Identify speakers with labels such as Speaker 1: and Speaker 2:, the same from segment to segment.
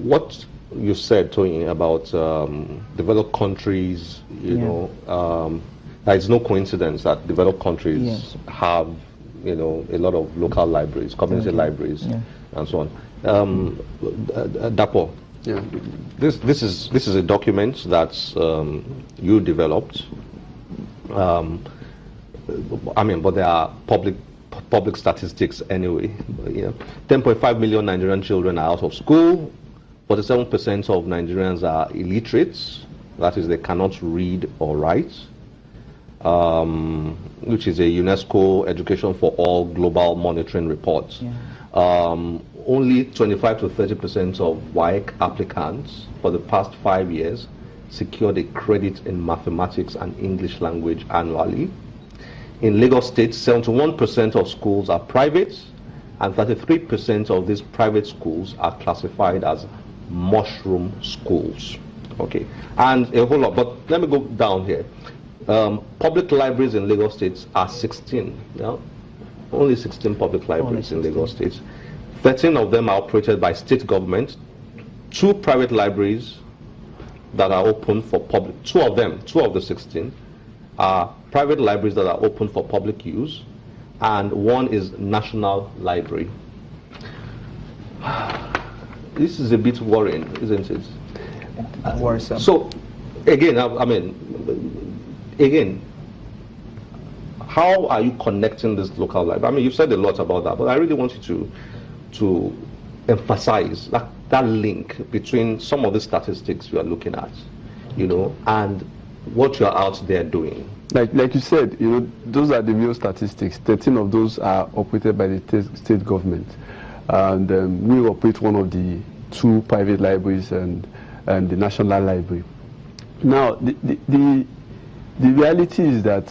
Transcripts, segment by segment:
Speaker 1: what you said, Tony, about developed countries, you know, it's no coincidence that developed countries have, you know, a lot of local libraries, community libraries, and so on. Dapo, this is a document that you developed. I mean, but there are public statistics anyway. You know, 10.5 million Nigerian children are out of school. 47% of Nigerians are illiterate. That is, they cannot read or write. Which is a UNESCO Education for All global monitoring report. Only 25 to 30% of WAEC applicants for the past 5 years secured a credit in mathematics and English language annually. In Lagos State, 71% of schools are private, and 33% of these private schools are classified as mushroom schools. Okay, and a whole lot, but let me go down here. Public libraries in Lagos State are 16. Yeah? Only 16 public libraries in Lagos State. 13 of them are operated by state government. 2 private libraries that are open for public, 2 of the 16 are private libraries that are open for public use, and 1 is National Library. This is a bit worrying, isn't it?
Speaker 2: Worrisome.
Speaker 1: So, again, I mean, how are you connecting this local library? I mean, you've said a lot about that, but I really want you to emphasize that link between some of the statistics you are looking at, you know, and what you are out there doing.
Speaker 3: Like you said, you know, those are the real statistics. 13 of those are operated by the state government, and we operate one of the 2 private libraries and the National Library. Now, the reality is that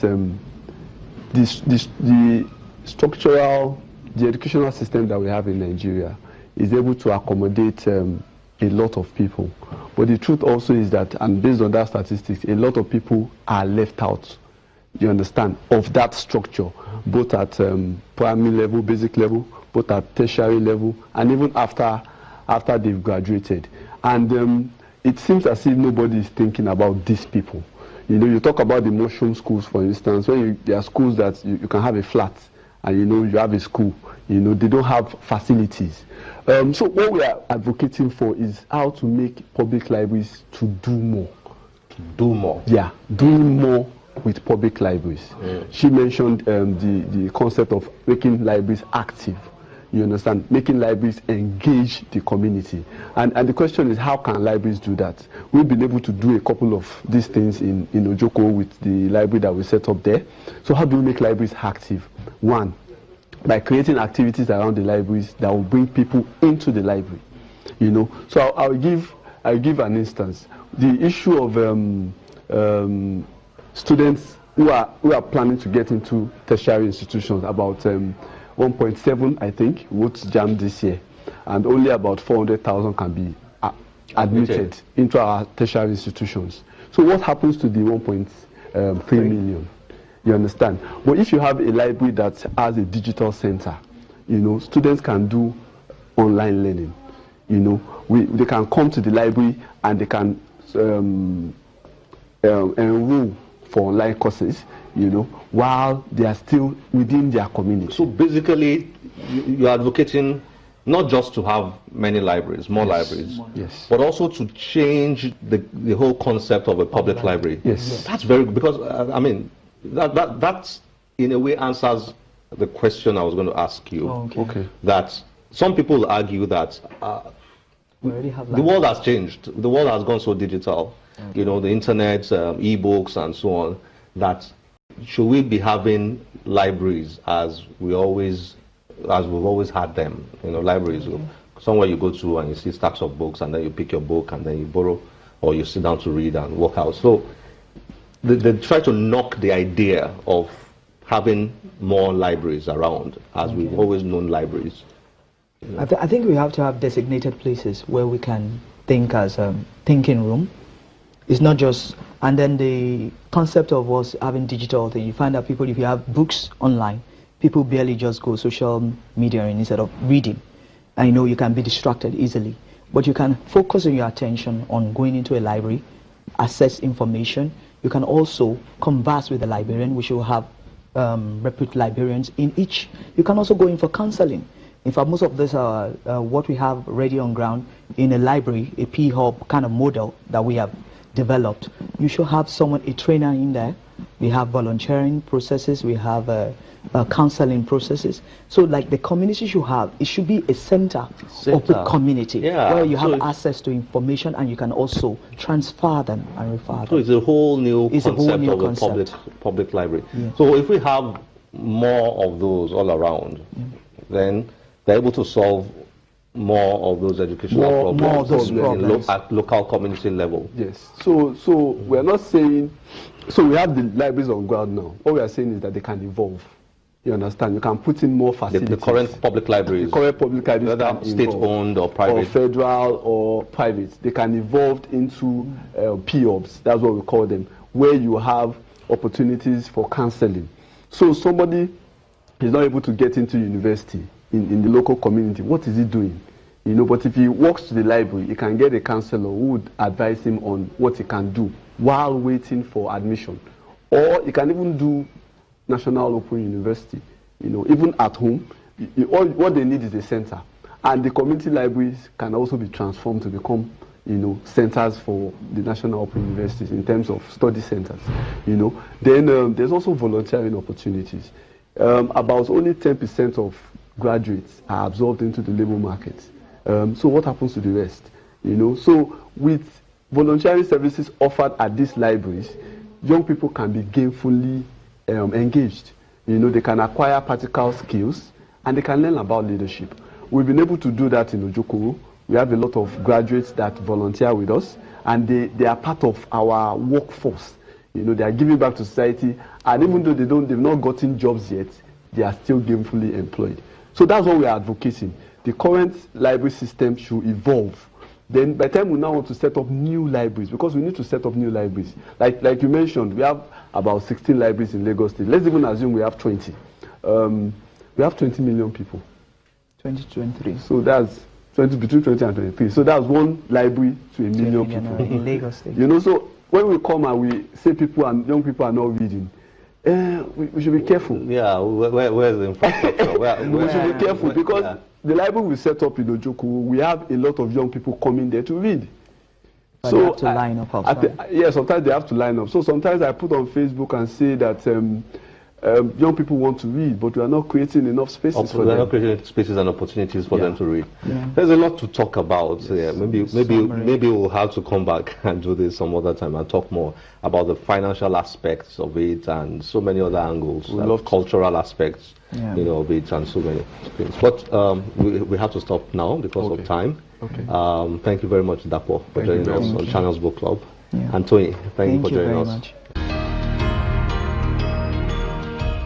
Speaker 3: the educational system that we have in Nigeria is able to accommodate a lot of people. But the truth also is that, and based on that statistics, a lot of people are left out, you understand, of that structure, both at primary level, basic level, both at tertiary level, and even after they've graduated. And it seems as if nobody is thinking about these people. You know, you talk about the mushroom schools, for instance, when there are schools that you can have a flat, and you know, you have a school, you know, they don't have facilities. So what we are advocating for is how to make public libraries to do more.
Speaker 1: To do more?
Speaker 3: Yeah, doing more with public libraries. She mentioned the concept of making libraries active. You understand? Making libraries engage the community. And the question is, how can libraries do that? We've been able to do a couple of these things in Ojoko with the library that we set up there. So how do we make libraries active? 1, by creating activities around the libraries that will bring people into the library. You know, so I'll give an instance. The issue of students who are planning to get into tertiary institutions, about 1.7, I think, would jam this year, and only about 400,000 can be admitted into our tertiary institutions. So what happens to the 1.3 million? You understand? But if you have a library that has a digital center, you know, students can do online learning. You know, they can come to the library and they can enroll for online courses, you know, while they are still within their community.
Speaker 1: So basically, you're advocating not just to have many libraries, more libraries, but also to change the whole concept of a public library.
Speaker 3: Yes.
Speaker 1: That's very good, because, I mean, that in a way answers the question I was going to ask you.
Speaker 3: Okay.
Speaker 1: That some people argue that the world has changed. The world has gone so digital. You know, the internet, e-books, and so on. That should we be having libraries as we've always had them? You know, libraries. Somewhere you go to and you see stacks of books, and then you pick your book and then you borrow, or you sit down to read and walk out. So they try to knock the idea of having more libraries around as we've always known libraries. You know?
Speaker 2: I think we have to have designated places where we can think as a thinking room. It's not just, and then the concept of us having digital thing, you find that people, if you have books online, people barely just go social media instead of reading. I know you can be distracted easily. but you can focus your attention on going into a library, access information. You can also converse with the librarian, which will have reputed librarians in each. You can also go in for counseling. In fact, most of this are what we have ready on ground in a library, a P-hub kind of model that we have developed. You should have someone, a trainer in there. We have volunteering processes, we have counseling processes. So like the community should have, it should be a center of the community where you have access to information and you can also transfer them and refer them.
Speaker 1: So it's a whole new concept of a public library. Yeah. So if we have more of those all around, then they're able to solve more of those educational problems at local community level.
Speaker 3: Yes. So we're not saying, so we have the libraries on ground now. What we are saying is that they can evolve. You understand? You can put in more facilities.
Speaker 1: The current public libraries.
Speaker 3: The current public libraries,
Speaker 1: whether state-owned or private.
Speaker 3: Or federal or private. They can evolve into P-hubs. That's what we call them, where you have opportunities for counseling. So somebody is not able to get into university in the local community. What is he doing? You know, but if he walks to the library, he can get a counselor who would advise him on what he can do while waiting for admission. Or he can even do National Open University. You know, even at home, what they need is a center. And the community libraries can also be transformed to become, you know, centers for the National Open Universities in terms of study centers. You know, then there's also volunteering opportunities. About only 10% of graduates are absorbed into the labor market. So what happens to the rest? You know, so with volunteering services offered at these libraries, young people can be gainfully engaged. You know, they can acquire practical skills and they can learn about leadership. We've been able to do that in Ojokoro. We have a lot of graduates that volunteer with us and they are part of our workforce. You know, they are giving back to society, and even though they've not gotten jobs yet, they are still gainfully employed. So that's what we are advocating. The current library system should evolve. Then by the time we now want to set up new libraries, because we need to set up new libraries. Like you mentioned, we have about 16 libraries in Lagos State. Let's even assume we have 20. We have 20 million people.
Speaker 2: 20 to 23.
Speaker 3: So that's between 20 and 23. So that's one library to a million people.
Speaker 2: In Lagos State.
Speaker 3: You know, so when we come and we say young people are not reading, we should be careful.
Speaker 1: Yeah, where's the infrastructure?
Speaker 3: We should be careful because the library we set up in Ojokoro, we have a lot of young people coming there to read.
Speaker 2: But so they have to line up outside.
Speaker 3: Yeah, sometimes they have to line up. So sometimes I put on Facebook and say that young people want to read, but we are not creating enough spaces for them.
Speaker 1: We are not creating spaces and opportunities for them to read. Yeah. There's a lot to talk about. Yes. Maybe we'll have to come back and do this some other time and talk more about the financial aspects of it and so many other angles, cultural aspects, you know, of it and so many things. But we have to stop now because of time. Okay. Thank you very much, Dapo, for joining us on Channels Book Club. Yeah. And Tony, thank you for joining us. Much.